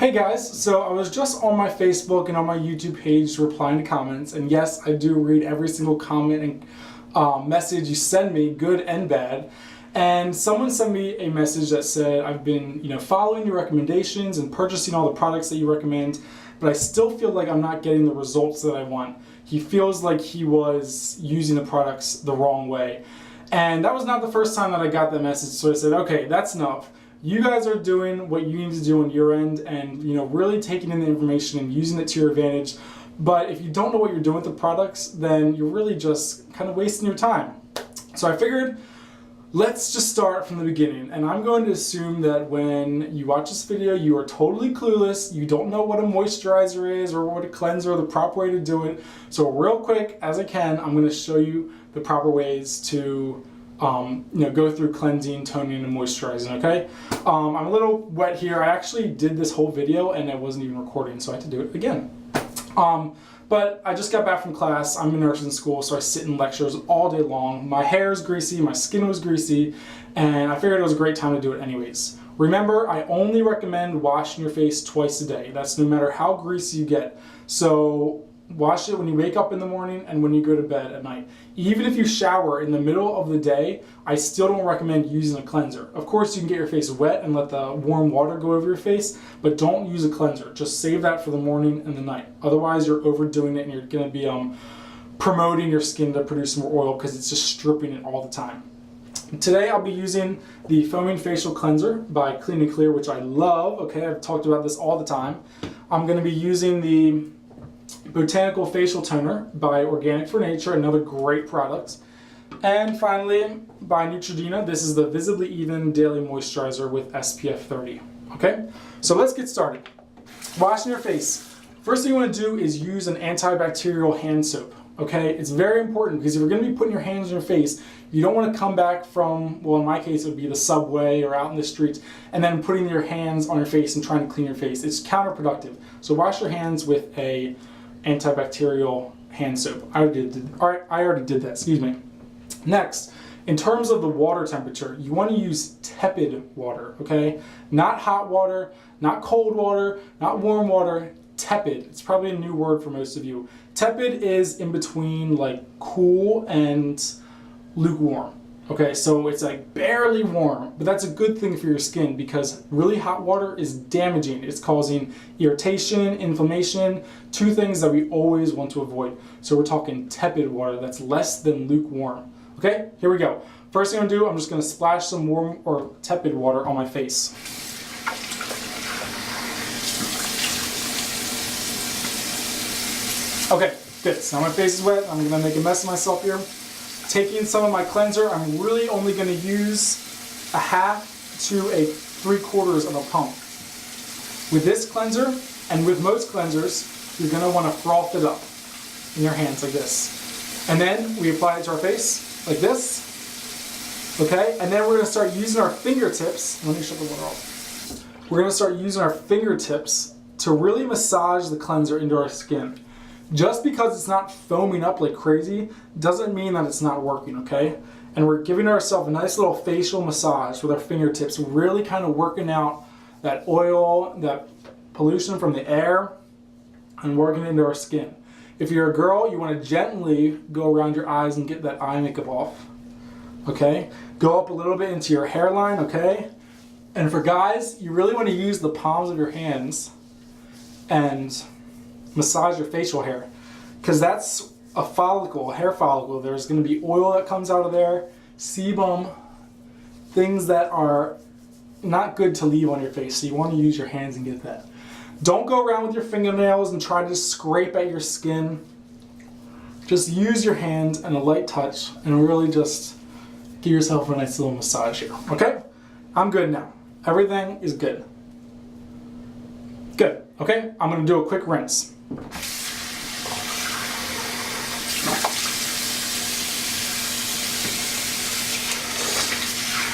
Hey guys, so I was just on my Facebook and on my YouTube page replying to comments, and yes, I do read every single comment and message you send me, good and bad. And someone sent me a message that said, I've been, following your recommendations and purchasing all the products that you recommend, but I still feel like I'm not getting the results that I want. He feels like he was using the products the wrong way. And that was not the first time that I got that message, so I said, okay, that's enough. You guys are doing what you need to do on your end and really taking in the information and using it to your advantage. But if you don't know what you're doing with the products, then you're really just kind of wasting your time. So I figured, let's just start from the beginning. And I'm going to assume that when you watch this video, you are totally clueless. You don't know what a moisturizer is or what a cleanser or the proper way to do it. So real quick, as I can, I'm going to show you the proper ways to go through cleansing, toning, and moisturizing, okay? I'm a little wet here. I actually did this whole video and I wasn't even recording, so I had to do it again. But I just got back from class. I'm a nursing school, so I sit in lectures all day long. My hair is greasy, my skin was greasy, and I figured it was a great time to do it anyways. Remember, I only recommend washing your face twice a day. That's no matter how greasy you get. So wash it when you wake up in the morning and when you go to bed at night. Even if you shower in the middle of the day, I still don't recommend using a cleanser. Of course, you can get your face wet and let the warm water go over your face, but don't use a cleanser. Just save that for the morning and the night. Otherwise, you're overdoing it and you're going to be promoting your skin to produce more oil because it's just stripping it all the time. Today, I'll be using the Foaming Facial Cleanser by Clean & Clear, which I love. Okay, I've talked about this all the time. I'm going to be using the Botanical Facial Toner by Organic for Nature, another great product. And finally, by Neutrogena, this is the Visibly Even Daily Moisturizer with SPF 30. Okay, so let's get started. Washing your face. First thing you want to do is use an antibacterial hand soap. Okay, it's very important because if you're going to be putting your hands on your face, you don't want to come back from, well, in my case, it would be the subway or out in the streets, and then putting your hands on your face and trying to clean your face. It's counterproductive. So wash your hands with a antibacterial hand soap. I already did that, excuse me. Next, in terms of the water temperature, you want to use tepid water, okay? Not hot water, not cold water, not warm water, tepid. It's probably a new word for most of you. Tepid is in between like cool and lukewarm. Okay, so it's like barely warm, but that's a good thing for your skin because really hot water is damaging. It's causing irritation, inflammation, two things that we always want to avoid. So we're talking tepid water that's less than lukewarm. Okay, here we go. First thing I'm gonna do, I'm just gonna splash some warm or tepid water on my face. Okay, good. So now my face is wet. I'm gonna make a mess of myself here. Taking some of my cleanser, I'm really only going to use a half to a 3/4 of a pump. With this cleanser, and with most cleansers, you're going to want to froth it up in your hands like this. And then we apply it to our face like this. Okay, and then we're going to start using our fingertips. Let me shut the water off. We're going to start using our fingertips to really massage the cleanser into our skin. Just because it's not foaming up like crazy doesn't mean that it's not working, okay? And we're giving ourselves a nice little facial massage with our fingertips, really kind of working out that oil, that pollution from the air, and working it into our skin. If you're a girl, you want to gently go around your eyes and get that eye makeup off, okay? Go up a little bit into your hairline, okay? And for guys, you really want to use the palms of your hands and massage your facial hair because that's a follicle, a hair follicle. There's going to be oil that comes out of there, sebum, things that are not good to leave on your face, so you want to use your hands and get that. Don't go around with your fingernails and try to scrape at your skin. Just use your hands and a light touch and really just give yourself a nice little massage here, okay? I'm good now. Everything is good. Good, okay? I'm going to do a quick rinse.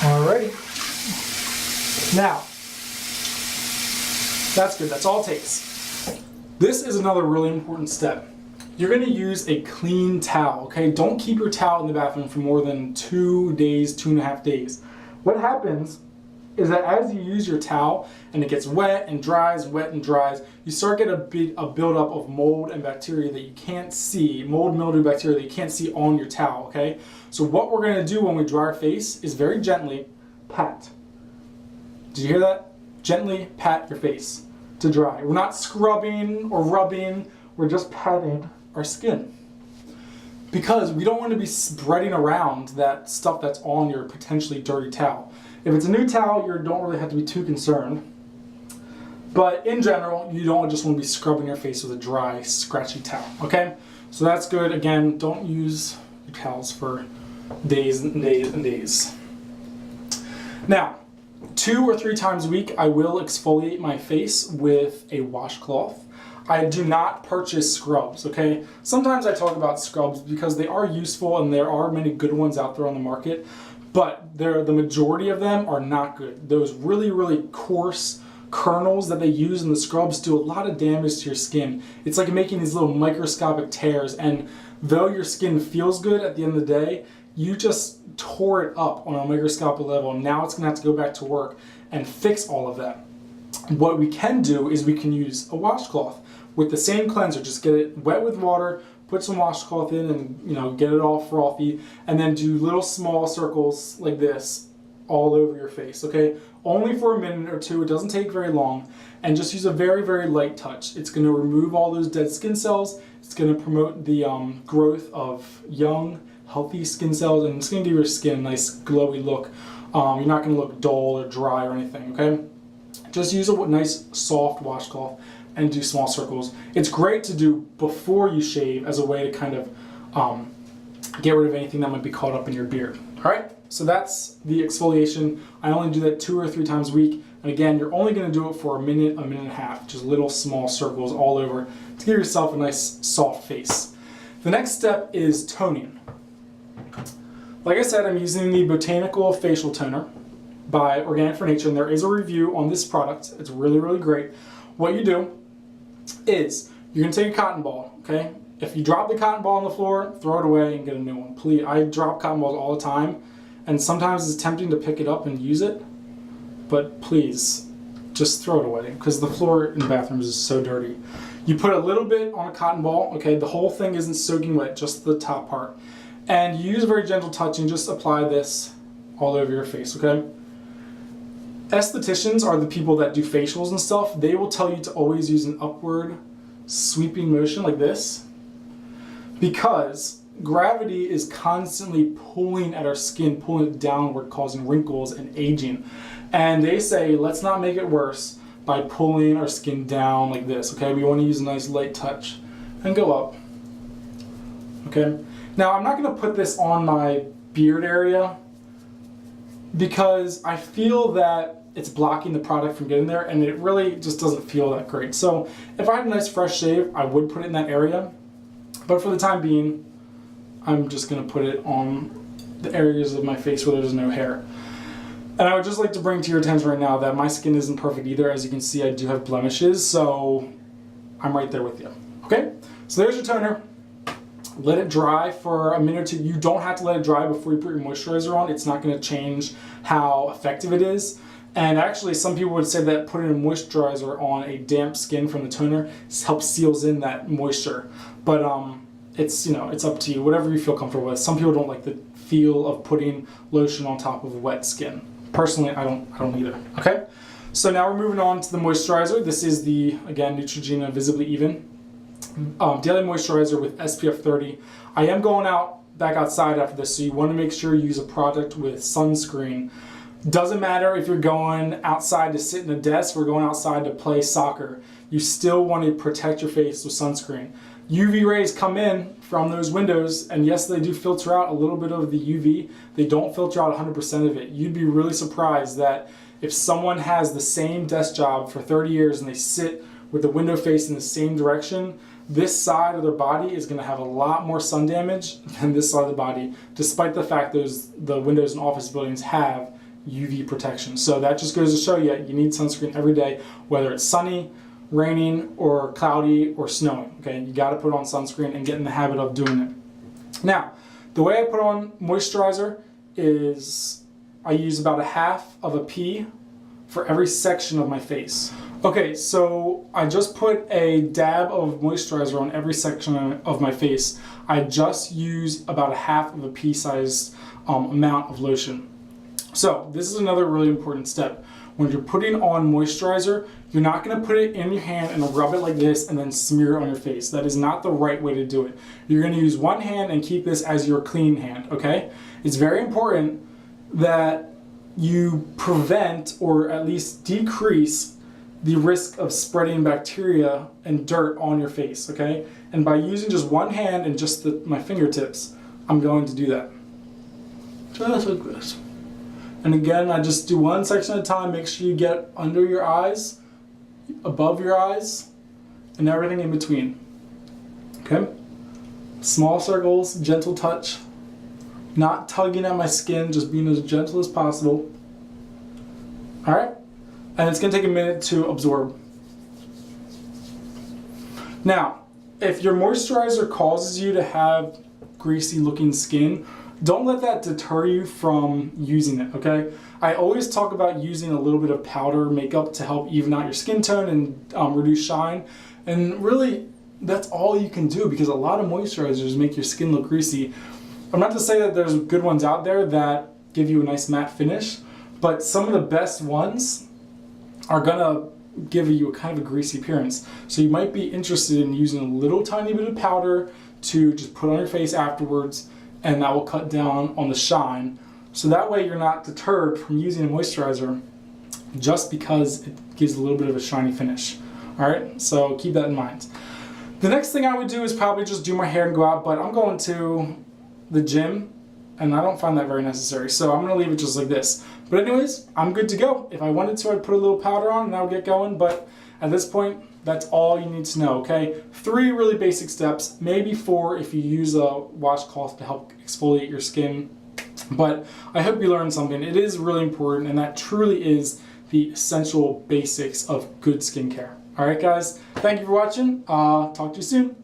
Alrighty. Now, that's good. That's all it takes. This is another really important step. You're going to use a clean towel, okay? Don't keep your towel in the bathroom for more than 2 days, 2.5 days. What happens is that as you use your towel and it gets wet and dries, wet and dries, you start getting a buildup of mold and bacteria that you can't see, mold, mildew, bacteria that you can't see on your towel, okay? So what we're gonna do when we dry our face is very gently pat. Did you hear that? Gently pat your face to dry. We're not scrubbing or rubbing, we're just patting our skin. Because we don't want to be spreading around that stuff that's on your potentially dirty towel. If it's a new towel, you don't really have to be too concerned. But in general, you don't just want to be scrubbing your face with a dry, scratchy towel, okay? So that's good. Again, don't use your towels for days and days and days. Now, 2 or 3 times a week, I will exfoliate my face with a washcloth. I do not purchase scrubs, okay? Sometimes I talk about scrubs because they are useful and there are many good ones out there on the market, but the majority of them are not good. Those really, really coarse kernels that they use in the scrubs do a lot of damage to your skin. It's like making these little microscopic tears, and though your skin feels good at the end of the day, you just tore it up on a microscopic level. Now it's gonna have to go back to work and fix all of that. What we can do is we can use a washcloth with the same cleanser. Just get it wet with water, put some washcloth in, and get it all frothy, and then do little small circles like this all over your face, okay? Only for a minute or two, it doesn't take very long, and just use a very, very light touch. It's gonna remove all those dead skin cells, it's gonna promote the growth of young, healthy skin cells, and it's gonna give your skin a nice glowy look. You're not gonna look dull or dry or anything, okay? Just use a nice soft washcloth and do small circles. It's great to do before you shave as a way to kind of get rid of anything that might be caught up in your beard. All right, so that's the exfoliation. I only do that 2 or 3 times a week. And again, you're only gonna do it for a minute and a half, just little small circles all over to give yourself a nice soft face. The next step is toning. Like I said, I'm using the Botanical Facial Toner by Organic for Nature, and there is a review on this product. It's really, really great. What you do is you're gonna take a cotton ball, okay? If you drop the cotton ball on the floor, throw it away and get a new one. Please, I drop cotton balls all the time, and sometimes it's tempting to pick it up and use it, but please, just throw it away, because the floor in bathrooms is so dirty. You put a little bit on a cotton ball, okay? The whole thing isn't soaking wet, just the top part. And you use a very gentle touch and just apply this all over your face, okay? Estheticians are the people that do facials and stuff. They will tell you to always use an upward sweeping motion like this, because gravity is constantly pulling at our skin, pulling it downward, causing wrinkles and aging. And they say, let's not make it worse by pulling our skin down like this, okay? We want to use a nice light touch and go up, okay? Now, I'm not going to put this on my beard area because I feel that it's blocking the product from getting there, and it really just doesn't feel that great. So if I had a nice fresh shave, I would put it in that area, but for the time being, I'm just going to put it on the areas of my face where there's no hair. And I would just like to bring to your attention right now that my skin isn't perfect either. As you can see, I do have blemishes, so I'm right there with you. Okay, so there's your toner. Let it dry for a minute or two. You don't have to let it dry before you put your moisturizer on. It's not going to change how effective it is. And actually, some people would say that putting a moisturizer on a damp skin from the toner helps seals in that moisture. But it's it's up to you, whatever you feel comfortable with. Some people don't like the feel of putting lotion on top of wet skin. Personally, I don't either. Okay, so now we're moving on to the moisturizer. This is the, again, Neutrogena Visibly Even daily moisturizer with SPF 30. I am going back outside after this, so you want to make sure you use a product with sunscreen. Doesn't matter if you're going outside to sit in a desk or going outside to play soccer. You still want to protect your face with sunscreen. UV rays come in from those windows, and yes, they do filter out a little bit of the UV. They don't filter out 100% of it. You'd be really surprised that if someone has the same desk job for 30 years and they sit with the window facing the same direction, this side of their body is going to have a lot more sun damage than this side of the body, despite the fact the windows in office buildings have UV protection. So that just goes to show you, you need sunscreen every day, whether it's sunny, raining, or cloudy, or snowing. Okay, you got to put on sunscreen and get in the habit of doing it. Now, the way I put on moisturizer is I use about a half of a pea for every section of my face. Okay, so I just put a dab of moisturizer on every section of my face. I just use about a half of a pea-sized amount of lotion. So this is another really important step. When you're putting on moisturizer, you're not going to put it in your hand and rub it like this and then smear it on your face. That is not the right way to do it. You're going to use one hand and keep this as your clean hand, okay? It's very important that you prevent or at least decrease the risk of spreading bacteria and dirt on your face, okay? And by using just one hand and just my fingertips, I'm going to do that. Just like this. And again, I just do one section at a time. Make sure you get under your eyes, above your eyes, and everything in between. Okay? Small circles, gentle touch. Not tugging at my skin, just being as gentle as possible. Alright? And it's going to take a minute to absorb. Now, if your moisturizer causes you to have greasy looking skin, don't let that deter you from using it, okay? I always talk about using a little bit of powder makeup to help even out your skin tone and reduce shine. And really, that's all you can do because a lot of moisturizers make your skin look greasy. I'm not to say that there's good ones out there that give you a nice matte finish, but some of the best ones are gonna give you a kind of a greasy appearance. So you might be interested in using a little tiny bit of powder to just put on your face afterwards, and that will cut down on the shine. So that way you're not deterred from using a moisturizer just because it gives a little bit of a shiny finish. Alright, so keep that in mind. The next thing I would do is probably just do my hair and go out, but I'm going to the gym and I don't find that very necessary. So I'm going to leave it just like this. But anyways, I'm good to go. If I wanted to, I'd put a little powder on and I would get going, but at this point, that's all you need to know, okay? 3 really basic steps, maybe 4 if you use a washcloth to help exfoliate your skin. But I hope you learned something. It is really important, and that truly is the essential basics of good skincare. All right, guys, thank you for watching. Talk to you soon.